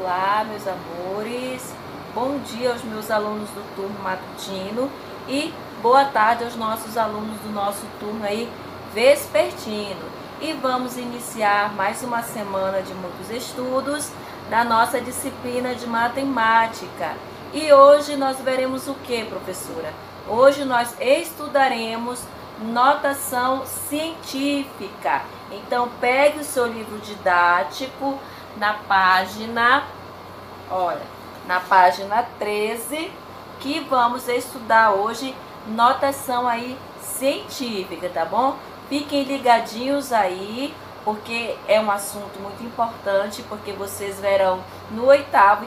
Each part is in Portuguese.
Olá, meus amores, bom dia aos meus alunos do turno matutino e boa tarde aos nossos alunos do nosso turno aí vespertino. E vamos iniciar mais uma semana de muitos estudos da nossa disciplina de matemática. E hoje nós veremos o que, professora? Hoje nós estudaremos notação científica. Então pegue o seu livro didático na página, olha, na página 13, que vamos estudar hoje notação aí científica, tá bom? Fiquem ligadinhos aí, porque é um assunto muito importante, porque vocês verão no oitavo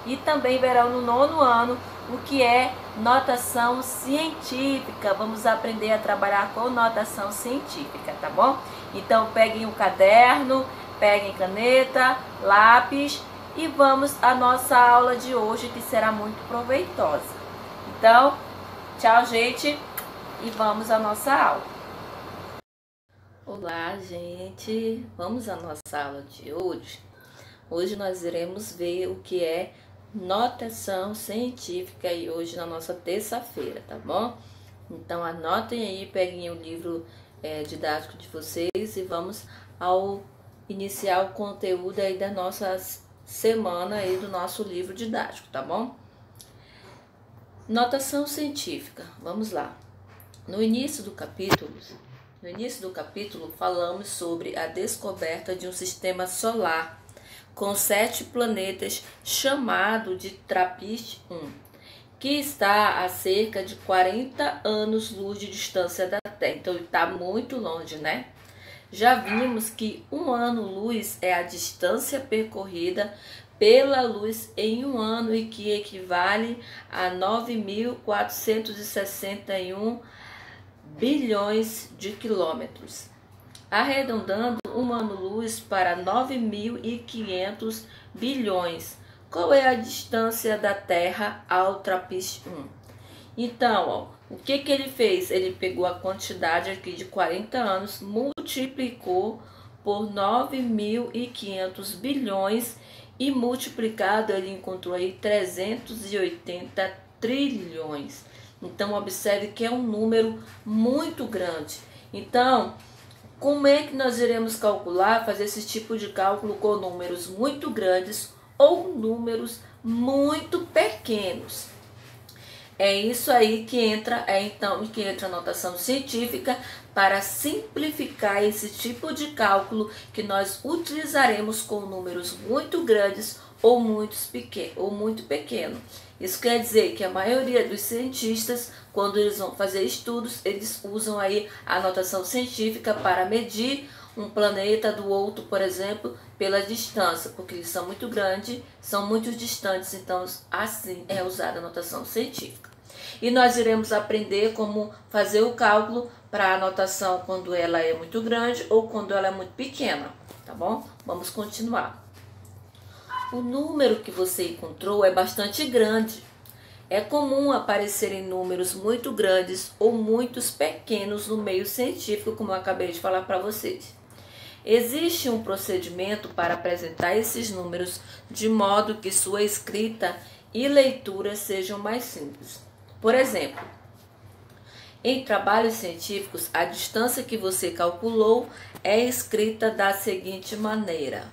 e também verão no nono ano o que é notação científica. Vamos aprender a trabalhar com notação científica, tá bom? Então peguem o caderno, peguem caneta, lápis e vamos à nossa aula de hoje, que será muito proveitosa. Então, tchau, gente, e vamos à nossa aula. Olá, gente, vamos à nossa aula de hoje. Hoje nós iremos ver o que é notação científica e hoje na nossa terça-feira, tá bom? Então anotem aí, peguem o livro didático de vocês e vamos ao iniciar o conteúdo aí da nossa semana aí do nosso livro didático, tá bom? Notação científica, vamos lá. No início do capítulo falamos sobre a descoberta de um sistema solar com 7 planetas chamado de TRAPPIST-1, que está a cerca de 40 anos-luz de distância da Terra. Então está muito longe, né? Já vimos que um ano-luz é a distância percorrida pela luz em um ano e que equivale a 9.461 bilhões de quilômetros. Arredondando um ano-luz para 9.500 bilhões. Qual é a distância da Terra ao TRAPPIST-1? Então, ó, o que ele fez? Ele pegou a quantidade aqui de 40 anos, multiplicou por 9.500 bilhões e multiplicado ele encontrou aí 380 trilhões. Então, observe que é um número muito grande. Então, como é que nós iremos calcular, fazer esse tipo de cálculo com números muito grandes ou números muito pequenos? É isso aí que entra, que entra a notação científica para simplificar esse tipo de cálculo que nós utilizaremos com números muito grandes ou muito pequenos. Isso quer dizer que a maioria dos cientistas, quando eles vão fazer estudos, eles usam aí a notação científica para medir um planeta do outro, por exemplo, pela distância, porque eles são muito grandes, são muito distantes, então assim é usada a notação científica. E nós iremos aprender como fazer o cálculo para a notação quando ela é muito grande ou quando ela é muito pequena, tá bom? Vamos continuar. O número que você encontrou é bastante grande. É comum aparecerem números muito grandes ou muito pequenos no meio científico, como eu acabei de falar para vocês. Existe um procedimento para apresentar esses números de modo que sua escrita e leitura sejam mais simples. Por exemplo, em trabalhos científicos, a distância que você calculou é escrita da seguinte maneira.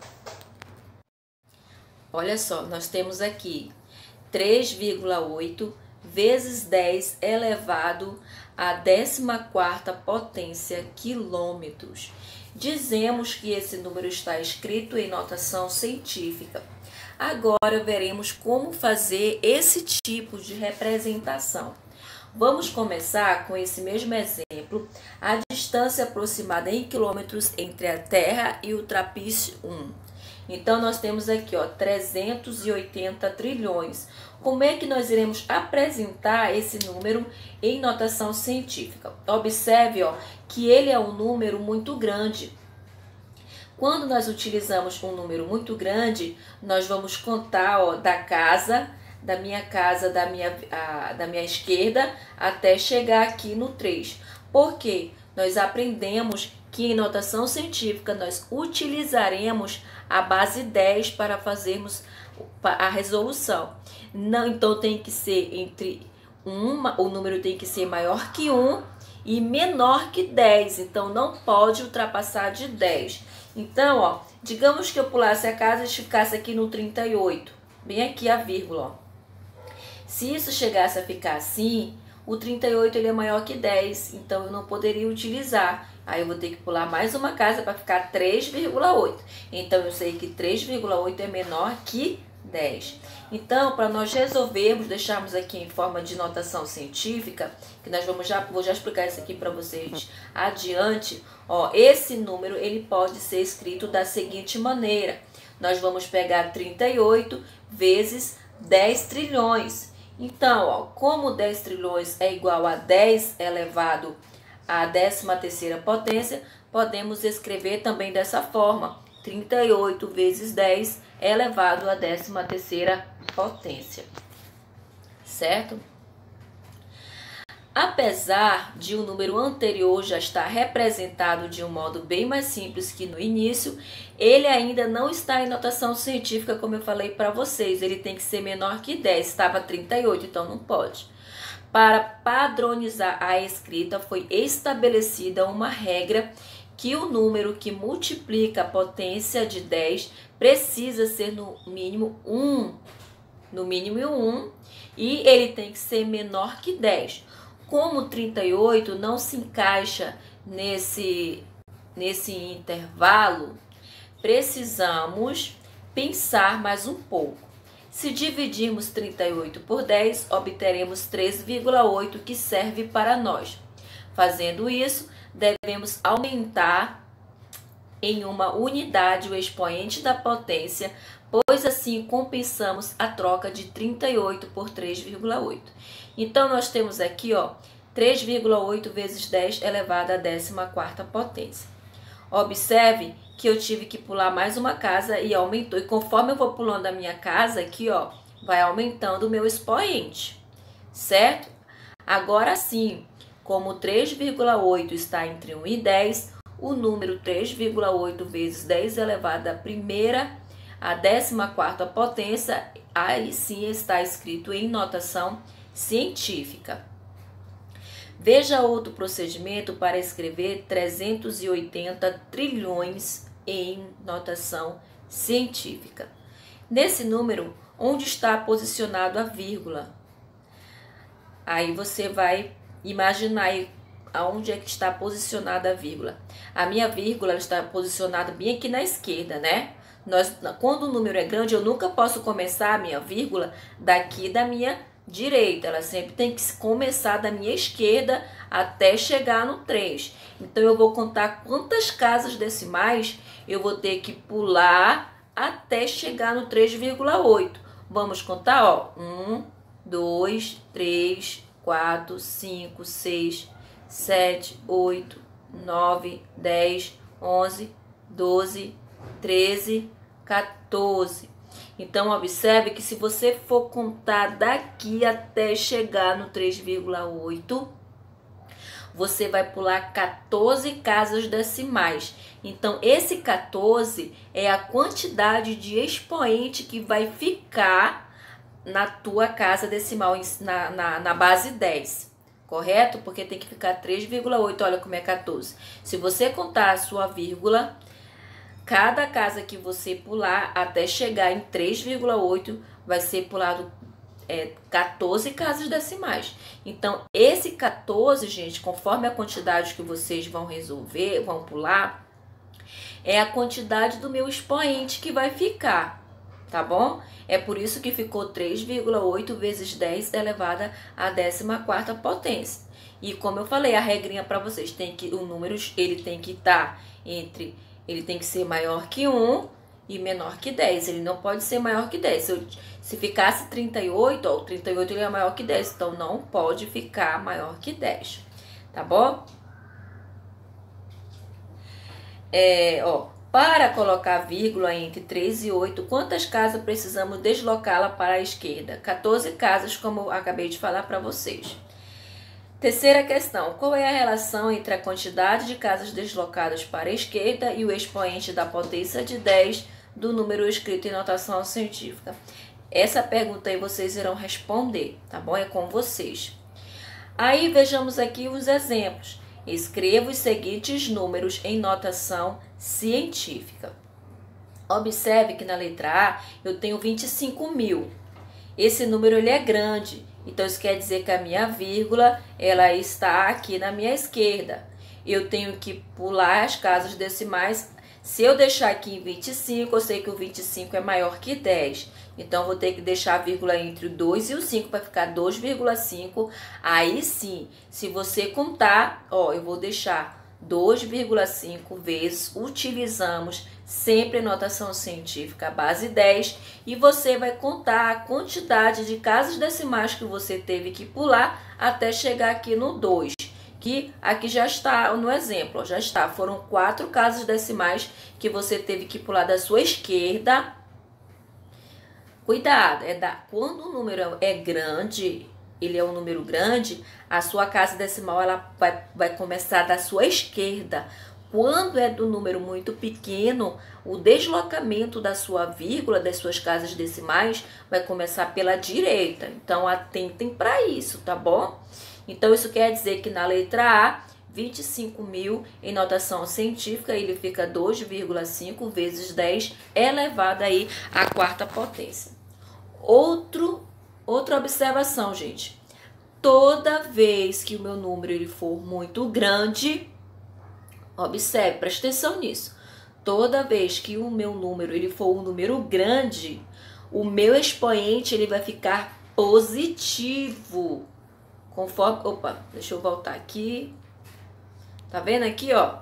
Olha só, nós temos aqui 3,8 vezes 10 elevado à 14ª potência quilômetros. Dizemos que esse número está escrito em notação científica. Agora veremos como fazer esse tipo de representação. Vamos começar com esse mesmo exemplo, a distância aproximada em quilômetros entre a Terra e o TRAPPIST-1. Então, nós temos aqui, ó, 380 trilhões. Como é que nós iremos apresentar esse número em notação científica? Observe, ó, que ele é um número muito grande. Quando nós utilizamos um número muito grande, nós vamos contar, ó, da minha casa, da minha esquerda, até chegar aqui no 3. Por quê? Nós aprendemos que em notação científica nós utilizaremos a base 10 para fazermos a resolução. Não, então tem que ser o número tem que ser maior que 1 e menor que 10. Então não pode ultrapassar de 10. Então, ó, digamos que eu pulasse a casa e ficasse aqui no 38, bem aqui a vírgula, ó. Se isso chegasse a ficar assim, o 38 ele é maior que 10, então eu não poderia utilizar. Aí eu vou ter que pular mais uma casa para ficar 3,8. Então eu sei que 3,8 é menor que 10. Então, para nós resolvermos, deixarmos aqui em forma de notação científica, que nós vou já explicar isso aqui para vocês adiante. Ó, esse número ele pode ser escrito da seguinte maneira. Nós vamos pegar 38 vezes 10 trilhões. Então, ó, como 10 trilhões é igual a 10 elevado à 13ª potência, podemos escrever também dessa forma. 38 vezes 10 elevado à 13ª potência. Certo? Apesar de o número anterior já estar representado de um modo bem mais simples que no início, ele ainda não está em notação científica, como eu falei para vocês. Ele tem que ser menor que 10. Estava 38, então não pode. Para padronizar a escrita, foi estabelecida uma regra que o número que multiplica a potência de 10 precisa ser no mínimo 1. No mínimo 1. E ele tem que ser menor que 10. Como 38 não se encaixa nesse intervalo, precisamos pensar mais um pouco. Se dividirmos 38 por 10, obteremos 3,8, que serve para nós. Fazendo isso, devemos aumentar em uma unidade o expoente da potência, pois assim compensamos a troca de 38 por 3,8. Então, nós temos aqui, ó, 3,8 vezes 10 elevado à 14ª potência. Observe que eu tive que pular mais uma casa e aumentou. E conforme eu vou pulando a minha casa aqui, ó, vai aumentando o meu expoente, certo? Agora sim, como 3,8 está entre 1 e 10, o número 3,8 vezes 10 elevado à 14ª potência, aí sim está escrito em notação científica. Veja outro procedimento para escrever 380 trilhões em notação científica. Nesse número, onde está posicionado a vírgula? Aí você vai imaginar aí aonde é que está posicionada a vírgula. A minha vírgula está posicionada bem aqui na esquerda, né? Quando o número é grande, eu nunca posso começar a minha vírgula daqui da minha direita. Ela sempre tem que começar da minha esquerda até chegar no 3. Então, eu vou contar quantas casas decimais eu vou ter que pular até chegar no 3,8. Vamos contar, ó. 1, 2, 3, 4, 5, 6, 7, 8, 9, 10, 11, 12, 13, 14. Então, observe que se você for contar daqui até chegar no 3,8, você vai pular 14 casas decimais. Então, esse 14 é a quantidade de expoente que vai ficar na tua casa decimal, na base 10. Correto? Porque tem que ficar 3,8. Olha como é 14. Se você contar a sua vírgula, cada casa que você pular até chegar em 3,8 vai ser pulado 14 casas decimais. Então, esse 14, gente, conforme a quantidade que vocês vão resolver, vão pular, é a quantidade do meu expoente que vai ficar, tá bom? É por isso que ficou 3,8 vezes 10 elevada à 14ª potência. E como eu falei, a regrinha para vocês, o número ele tem que estar ele tem que ser maior que 1 e menor que 10. Ele não pode ser maior que 10. Se ficasse 38, ó, o 38 ele é maior que 10, então não pode ficar maior que 10, tá bom? Para colocar vírgula entre 3 e 8, quantas casas precisamos deslocá-la para a esquerda? 14 casas, como eu acabei de falar para vocês. Terceira questão, qual é a relação entre a quantidade de casas deslocadas para a esquerda e o expoente da potência de 10 do número escrito em notação científica? Essa pergunta aí vocês irão responder, tá bom? É com vocês. Aí vejamos aqui os exemplos. Escreva os seguintes números em notação científica. Observe que na letra A eu tenho 25 mil. Esse número ele é grande, então isso quer dizer que a minha vírgula ela está aqui na minha esquerda. Eu tenho que pular as casas decimais. Se eu deixar aqui em 25, eu sei que o 25 é maior que 10. Então, vou ter que deixar a vírgula entre o 2 e o 5 para ficar 2,5. Aí sim, se você contar, ó, eu vou deixar 2,5 vezes, utilizamos sempre notação científica base 10. E você vai contar a quantidade de casas decimais que você teve que pular até chegar aqui no 2. Que aqui já está no exemplo, ó, já está. Foram 4 casas decimais que você teve que pular da sua esquerda. Cuidado, quando o número é grande, ele é um número grande, a sua casa decimal ela vai começar da sua esquerda. Quando é do número muito pequeno, o deslocamento da sua vírgula, das suas casas decimais, vai começar pela direita. Então, atentem para isso, tá bom? Então, isso quer dizer que na letra A, 25 mil em notação científica, ele fica 2,5 vezes 10 elevado aí à quarta potência. Outra observação, gente. Toda vez que o meu número ele for muito grande, observe, preste atenção nisso. Toda vez que o meu número ele for um número grande, o meu expoente ele vai ficar positivo. Conforme, opa, deixa eu voltar aqui. Tá vendo aqui, ó?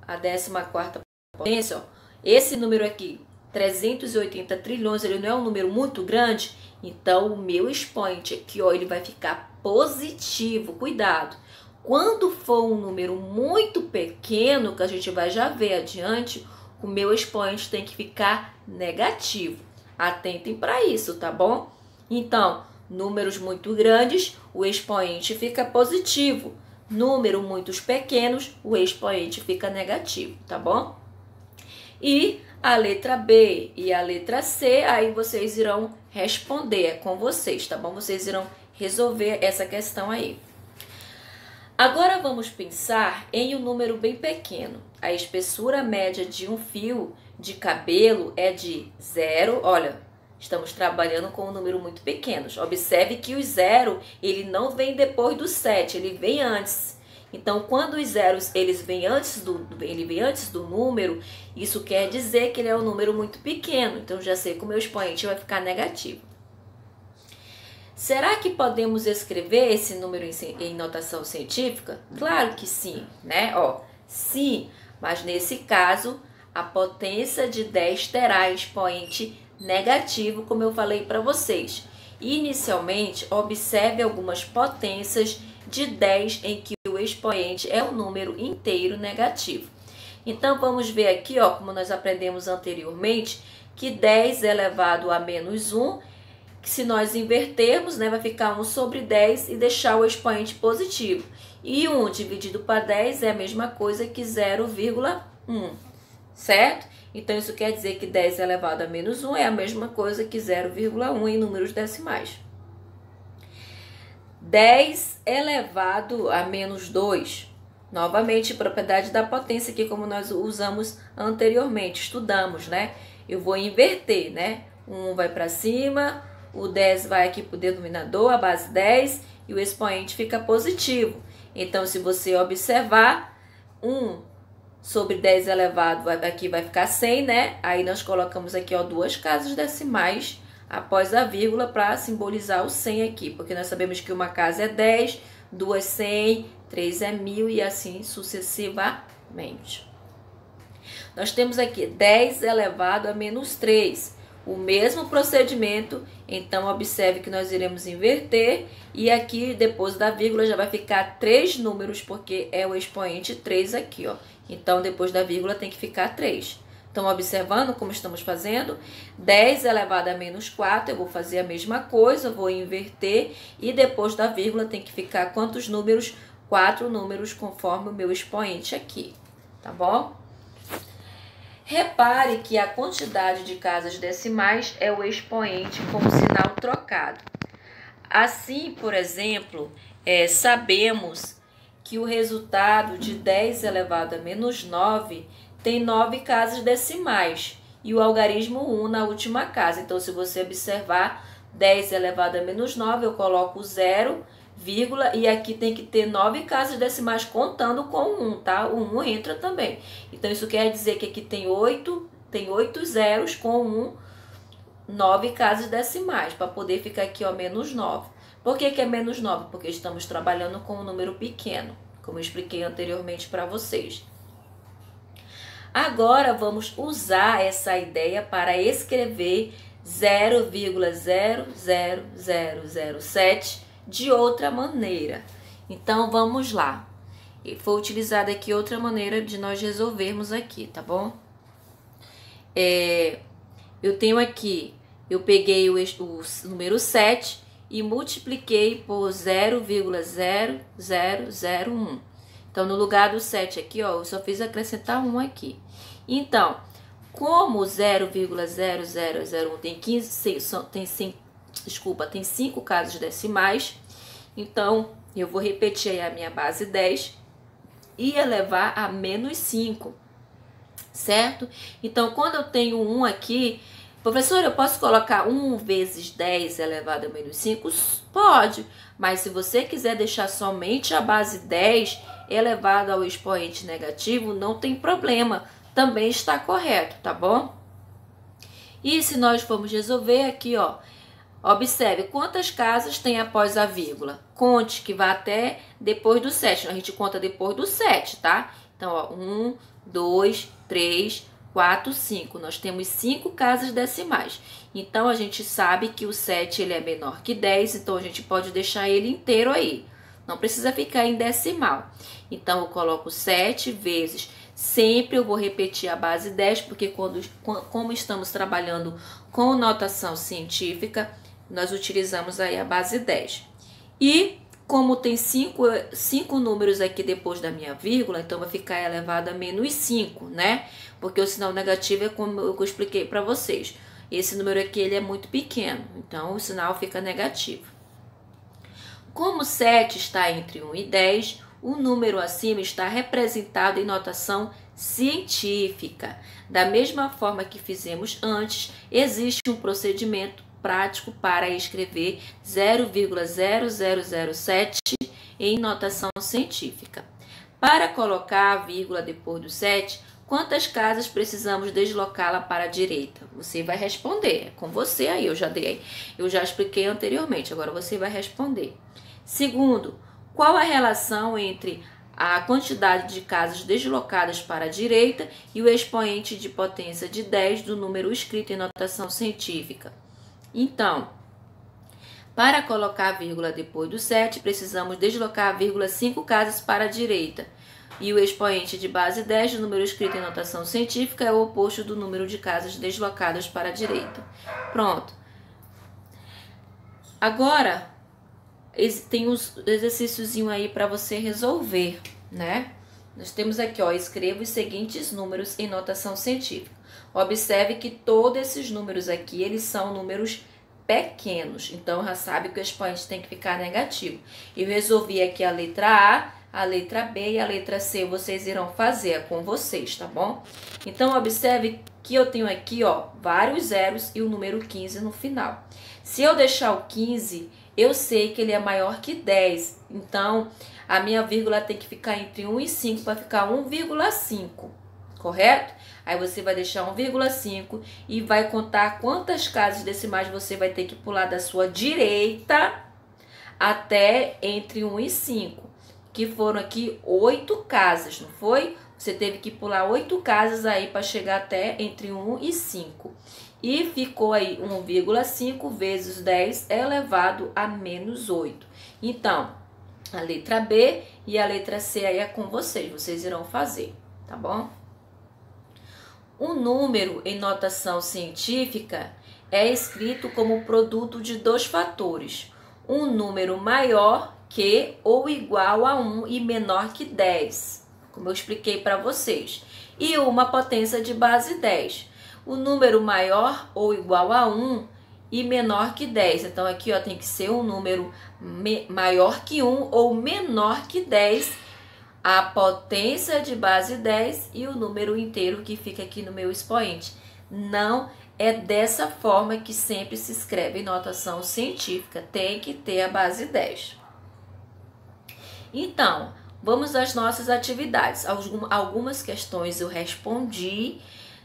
A 14ª potência, ó. Esse número aqui, 380 trilhões, ele não é um número muito grande, então o meu expoente aqui, ó, ele vai ficar positivo. Cuidado. Quando for um número muito pequeno, que a gente vai já ver adiante, o meu expoente tem que ficar negativo. Atentem para isso, tá bom? Então, números muito grandes, o expoente fica positivo. Números muito pequenos, o expoente fica negativo, tá bom? E a letra B e a letra C, aí vocês irão responder, é com vocês, tá bom? Vocês irão resolver essa questão aí. Agora vamos pensar em um número bem pequeno. A espessura média de um fio de cabelo é de 0, olha, estamos trabalhando com um número muito pequeno. Observe que o 0, ele não vem depois do 7, ele vem antes. Então, quando os zeros eles vêm antes do número, isso quer dizer que ele é um número muito pequeno. Então, já sei que o meu expoente vai ficar negativo. Será que podemos escrever esse número em notação científica? Claro que sim, né? Ó, sim, mas nesse caso, a potência de 10 terá expoente negativo, como eu falei para vocês. Inicialmente, observe algumas potências de 10 em que o expoente é um número inteiro negativo. Então, vamos ver aqui, ó, como nós aprendemos anteriormente, que 10 elevado a menos 1, que se nós invertermos, né, vai ficar 1 sobre 10 e deixar o expoente positivo. E 1 dividido para 10 é a mesma coisa que 0,1, certo? Então, isso quer dizer que 10 elevado a menos 1 é a mesma coisa que 0,1 em números decimais. 10 elevado a menos 2. Novamente, propriedade da potência aqui, como nós usamos anteriormente, estudamos, né? Eu vou inverter, né? 1 vai para cima, o 10 vai aqui para o denominador, a base 10, e o expoente fica positivo. Então, se você observar, 1 sobre 10 elevado, aqui vai ficar 100, né? Aí nós colocamos aqui, ó, 2 casas decimais após a vírgula para simbolizar o 100 aqui, porque nós sabemos que uma casa é 10, 2 100, 3 é 1000 e assim sucessivamente. Nós temos aqui 10 elevado a menos 3, o mesmo procedimento, então observe que nós iremos inverter e aqui depois da vírgula já vai ficar 3 números, porque é o expoente 3 aqui, ó. Então depois da vírgula tem que ficar 3. Estão observando como estamos fazendo? 10 elevado a menos 4, eu vou fazer a mesma coisa, vou inverter e depois da vírgula tem que ficar quantos números? 4 números conforme o meu expoente aqui, tá bom? Repare que a quantidade de casas decimais é o expoente com o sinal trocado. Assim, por exemplo, sabemos que o resultado de 10 elevado a menos 9 tem 9 casas decimais e o algarismo 1 na última casa. Então, se você observar 10 elevado a menos 9, eu coloco 0, vírgula, e aqui tem que ter 9 casas decimais contando com o 1, tá? O 1 entra também. Então, isso quer dizer que aqui tem 8 zeros com 1, 9 casas decimais, para poder ficar aqui, ó, menos 9. Por que é menos 9? Porque estamos trabalhando com um número pequeno, como eu expliquei anteriormente para vocês. Agora, vamos usar essa ideia para escrever 0,00007 de outra maneira. Então, vamos lá. Foi utilizada aqui outra maneira de nós resolvermos aqui, tá bom? Eu tenho aqui, eu peguei o número 7 e multipliquei por 0,0001. Então, no lugar do 7 aqui, ó, eu só fiz acrescentar 1 aqui. Então, como 0,0001 tem 5 casas decimais, então eu vou repetir aí a minha base 10 e elevar a menos 5, certo? Então, quando eu tenho 1 aqui, professor, eu posso colocar 1 vezes 10 elevado a menos 5? Pode, mas se você quiser deixar somente a base 10 elevado ao expoente negativo, não tem problema, também está correto, tá bom? E se nós formos resolver aqui, ó, observe quantas casas tem após a vírgula. Conte que vai até depois do 7. A gente conta depois do 7, tá? Então, ó, 1, 2, 3, 4, 5. Nós temos 5 casas decimais. Então, a gente sabe que o 7 ele é menor que 10, então a gente pode deixar ele inteiro aí. Não precisa ficar em decimal. Então, eu coloco 7 vezes. Sempre eu vou repetir a base 10, porque como estamos trabalhando com notação científica, nós utilizamos aí a base 10. E como tem 5 números aqui depois da minha vírgula, então vai ficar elevado a menos 5, né? Porque o sinal negativo é como eu expliquei para vocês. Esse número aqui ele é muito pequeno, então o sinal fica negativo. Como 7 está entre 1 e 10, o número acima está representado em notação científica. Da mesma forma que fizemos antes, existe um procedimento prático para escrever 0,0007 em notação científica. Para colocar a vírgula depois do 7, quantas casas precisamos deslocá-la para a direita? Você vai responder, é com você aí, eu já expliquei anteriormente, agora você vai responder. Segundo, qual a relação entre a quantidade de casas deslocadas para a direita e o expoente de potência de 10 do número escrito em notação científica? Então, para colocar a vírgula depois do 7, precisamos deslocar a vírgula 5 casas para a direita. E o expoente de base 10 do número escrito em notação científica é o oposto do número de casas deslocadas para a direita. Pronto. Agora, tem um exercíciozinho aí para você resolver, né? Nós temos aqui, ó, escreva os seguintes números em notação científica. Observe que todos esses números aqui, eles são números pequenos. Então, já sabe que o expoente tem que ficar negativo. Eu resolvi aqui a letra A letra B e a letra C. Vocês irão fazer, é com vocês, tá bom? Então, observe que eu tenho aqui, ó, vários zeros e o número 15 no final. Se eu deixar o 15, eu sei que ele é maior que 10. Então, a minha vírgula tem que ficar entre 1 e 5 para ficar 1,5, correto? Aí você vai deixar 1,5 e vai contar quantas casas decimais você vai ter que pular da sua direita até entre 1 e 5, que foram aqui 8 casas, não foi? Você teve que pular 8 casas aí para chegar até entre 1 e 5. E ficou aí 1,5 vezes 10 elevado a menos 8. Então, a letra B e a letra C aí é com vocês irão fazer, tá bom? Um número em notação científica é escrito como produto de dois fatores. Um número maior que ou igual a 1 e menor que 10. como eu expliquei para vocês, e uma potência de base 10. O número maior ou igual a 1 e menor que 10. Então, aqui ó, tem que ser um número maior que 1 ou menor que 10, a potência de base 10 e o número inteiro que fica aqui no meu expoente. Não é dessa forma que sempre se escreve em notação científica, tem que ter a base 10. Então, vamos às nossas atividades. Algumas questões eu respondi,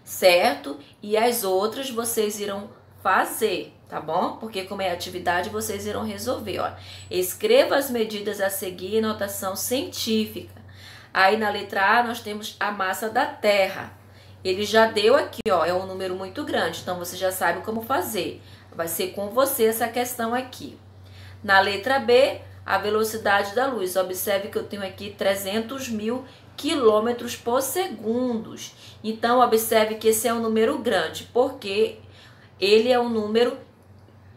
certo? E as outras vocês irão fazer, tá bom? Porque como é atividade, vocês irão resolver, ó. Escreva as medidas a seguir em notação científica. Aí na letra A nós temos a massa da Terra. Ele já deu aqui, ó, é um número muito grande, então você já sabe como fazer. Vai ser com você essa questão aqui. Na letra B, a velocidade da luz. Observe que eu tenho aqui 300 mil quilômetros por segundo. Então, observe que esse é um número grande, porque ele é um número,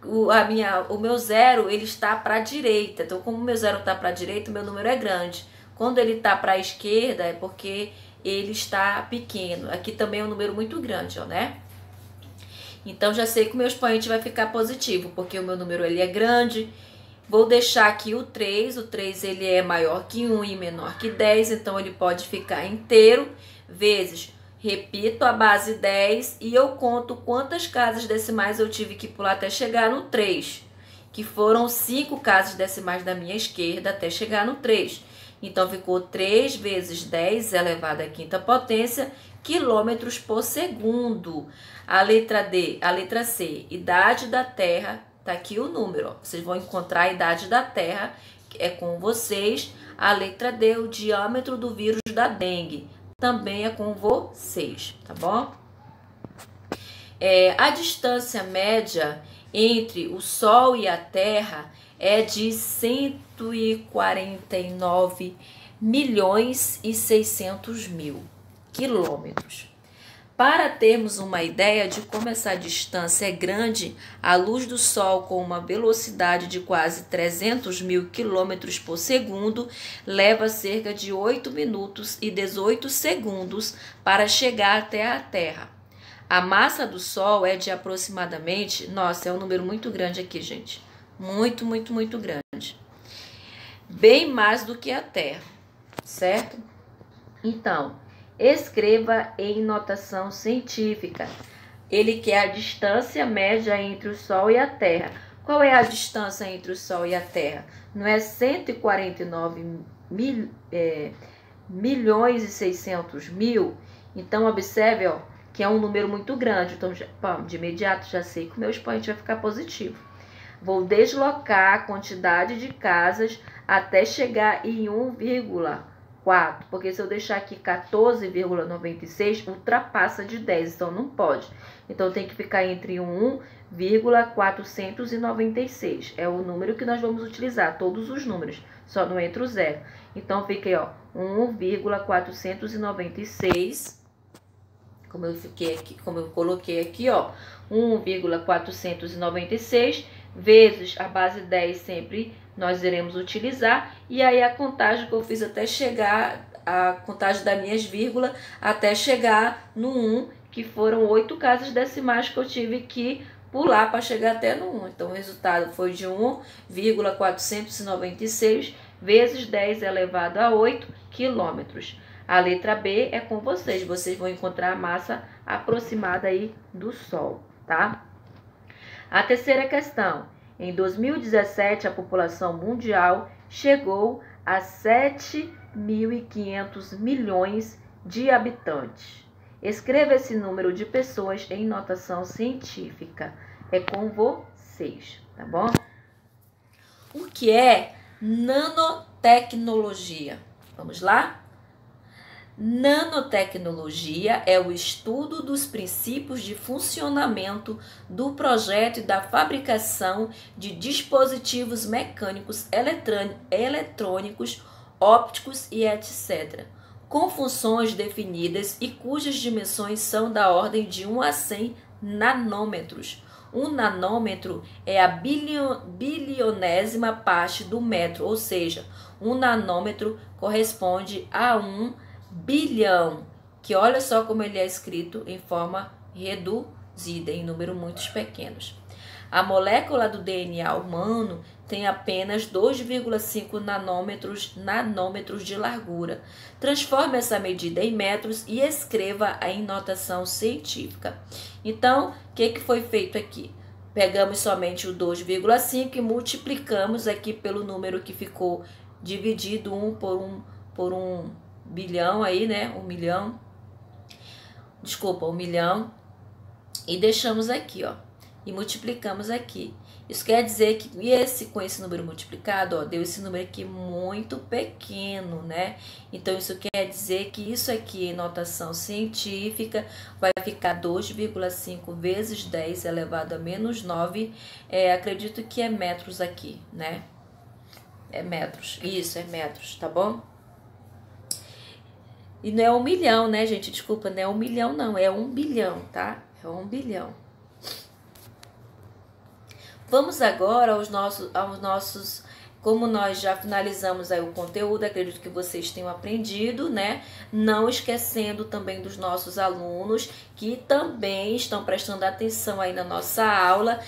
o meu zero, ele está para a direita. Então, como o meu zero está para a direita, o meu número é grande. Quando ele está para a esquerda, é porque ele está pequeno. Aqui também é um número muito grande, ó, né? Então, já sei que o meu expoente vai ficar positivo, porque o meu número ele é grande. Vou deixar aqui o 3 ele é maior que 1 e menor que 10, então ele pode ficar inteiro, vezes, repito, a base 10 e eu conto quantas casas decimais eu tive que pular até chegar no 3, que foram 5 casas decimais da minha esquerda até chegar no 3. Então, ficou 3 vezes 10 elevado à quinta potência, quilômetros por segundo. A letra D, a letra C, idade da Terra. Tá aqui o número, ó. Vocês vão encontrar a idade da Terra, que é com vocês. A letra D, o diâmetro do vírus da dengue, também é com vocês, tá bom? A distância média entre o Sol e a Terra é de 149 milhões e 600 mil quilômetros. Para termos uma ideia de como essa distância é grande, a luz do Sol com uma velocidade de quase 300 mil quilômetros por segundo leva cerca de 8 minutos e 18 segundos para chegar até a Terra. A massa do Sol é de aproximadamente, nossa, é um número muito grande aqui, gente, muito, muito, muito grande, bem mais do que a Terra, certo? Então, escreva em notação científica. Ele quer a distância média entre o Sol e a Terra. Qual é a distância entre o Sol e a Terra? Não é 149 milhões e 600 mil? Então, observe, ó, que é um número muito grande. Então, de imediato, já sei que o meu expoente vai ficar positivo. Vou deslocar a quantidade de casas até chegar em 1,4, porque se eu deixar aqui 14,96, ultrapassa de 10, então não pode. Então tem que ficar entre 1,496. É o número que nós vamos utilizar, todos os números, só não entra o zero. Então fica aí, ó, 1,496, como eu coloquei aqui, ó, 1,496 vezes a base 10 sempre nós iremos utilizar, e aí a contagem que eu fiz até chegar, a contagem das minhas vírgulas, até chegar no 1, que foram 8 casas decimais que eu tive que pular para chegar até no 1. Então, o resultado foi de 1,496 vezes 10 elevado a 8 quilômetros. A letra B é com vocês, vocês vão encontrar a massa aproximada aí do Sol, tá? A terceira questão. Em 2017, a população mundial chegou a 7.500 milhões de habitantes. Escreva esse número de pessoas em notação científica. É com vocês, tá bom? O que é nanotecnologia? Vamos lá? Nanotecnologia é o estudo dos princípios de funcionamento do projeto e da fabricação de dispositivos mecânicos, eletrônicos, ópticos e etc., com funções definidas e cujas dimensões são da ordem de 1 a 100 nanômetros. Um nanômetro é a bilionésima parte do metro, ou seja, um nanômetro corresponde a 1 bilhão, que olha só como ele é escrito em forma reduzida, em números muito pequenos. A molécula do DNA humano tem apenas 2,5 nanômetros de largura. Transforme essa medida em metros e escreva-a em notação científica. Então, o que foi feito aqui? Pegamos somente o 2,5 e multiplicamos aqui pelo número que ficou dividido por um bilhão aí, né? 1 milhão. Desculpa, 1 milhão. E deixamos aqui, ó. E multiplicamos aqui. Isso quer dizer que com esse número multiplicado, ó, deu esse número aqui muito pequeno, né? Então, isso quer dizer que isso aqui em notação científica vai ficar 2,5 vezes 10 elevado a menos 9. Acredito que é metros aqui, né? É metros. Isso, é metros, tá bom? E não é 1 milhão, né, gente? Desculpa, não é 1 milhão, não. É 1 bilhão, tá? É 1 bilhão. Vamos agora aos nossos, como nós já finalizamos aí o conteúdo, acredito que vocês tenham aprendido, né? Não esquecendo também dos nossos alunos que também estão prestando atenção aí na nossa aula.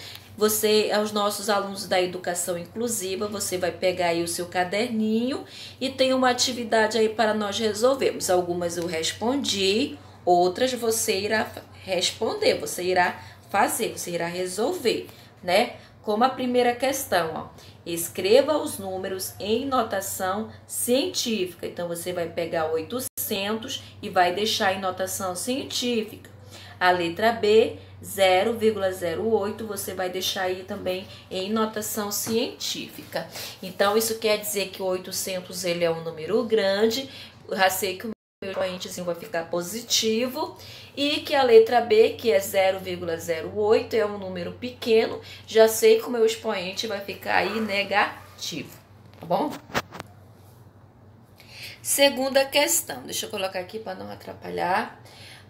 Aos nossos alunos da educação inclusiva, você vai pegar aí o seu caderninho e tem uma atividade aí para nós resolvermos. Algumas eu respondi, outras você irá responder, você irá fazer, você irá resolver, né? Como a primeira questão, ó, escreva os números em notação científica. Então, você vai pegar 800 e vai deixar em notação científica. A letra B, 0,08, você vai deixar aí também em notação científica. Então, isso quer dizer que o 800 ele é um número grande. Eu já sei que o meu expoentezinho vai ficar positivo. E que a letra B, que é 0,08, é um número pequeno. Já sei que o meu expoente vai ficar aí negativo, tá bom? Segunda questão, deixa eu colocar aqui para não atrapalhar.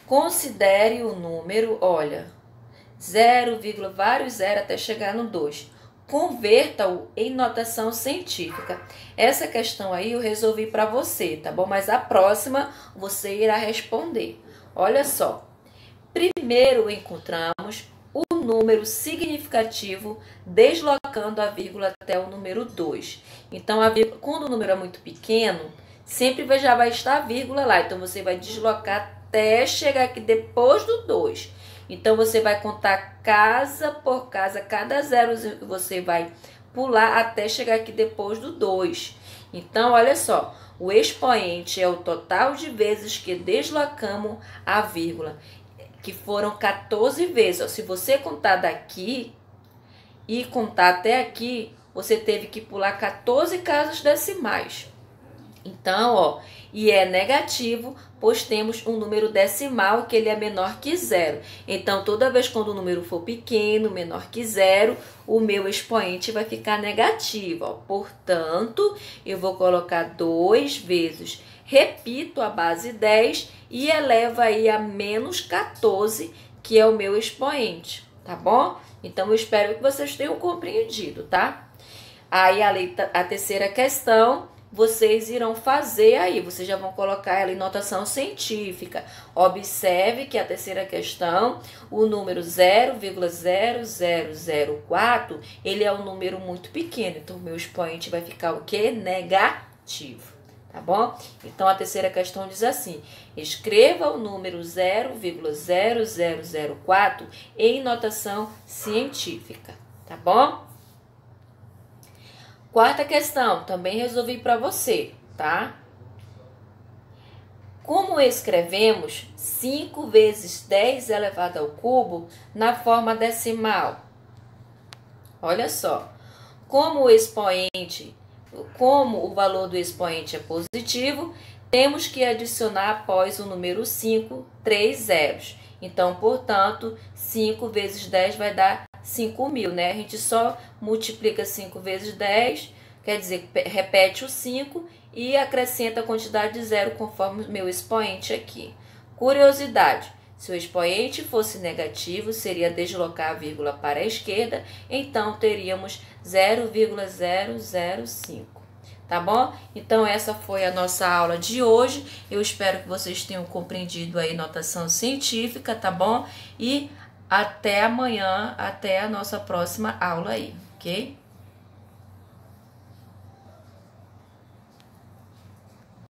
Considere o número, olha, 0, vários zero até chegar no 2. Converta-o em notação científica. Essa questão aí eu resolvi para você, tá bom? Mas a próxima você irá responder. Olha só, primeiro encontramos o número significativo deslocando a vírgula até o número 2. Então, quando o número é muito pequeno, sempre já vai estar a vírgula lá. Então, você vai deslocar até chegar aqui depois do 2. Então, você vai contar casa por casa, cada zerozinho que você vai pular até chegar aqui depois do 2. Então, olha só. O expoente é o total de vezes que deslocamos a vírgula, que foram 14 vezes. Se você contar daqui e contar até aqui, você teve que pular 14 casas decimais. Então, ó, e é negativo, pois temos um número decimal que ele é menor que zero. Então, toda vez quando o número for pequeno, menor que zero, o meu expoente vai ficar negativo. Ó. Portanto, eu vou colocar 2 vezes, repito a base 10 e elevo aí a menos 14, que é o meu expoente, tá bom? Então, eu espero que vocês tenham compreendido, tá? Aí, a terceira questão, vocês irão fazer aí, vocês já vão colocar ela em notação científica. Observe que a terceira questão, o número 0,0004, ele é um número muito pequeno, então o meu expoente vai ficar o quê? Negativo, tá bom? Então a terceira questão diz assim, escreva o número 0,0004 em notação científica, tá bom? Quarta questão, também resolvi para você, tá? Como escrevemos 5 vezes 10 elevado ao cubo na forma decimal? Olha só, como o valor do expoente é positivo, temos que adicionar após o número 5, 3 zeros. Então, portanto, 5 vezes 10 vai dar 5.000, né? A gente só multiplica 5 vezes 10, quer dizer, repete o 5 e acrescenta a quantidade de zero conforme o meu expoente aqui. Curiosidade, se o expoente fosse negativo, seria deslocar a vírgula para a esquerda, então teríamos 0,005. tá bom? Então essa foi a nossa aula de hoje. Eu espero que vocês tenham compreendido aí notação científica, tá bom? E até amanhã, até a nossa próxima aula aí, ok?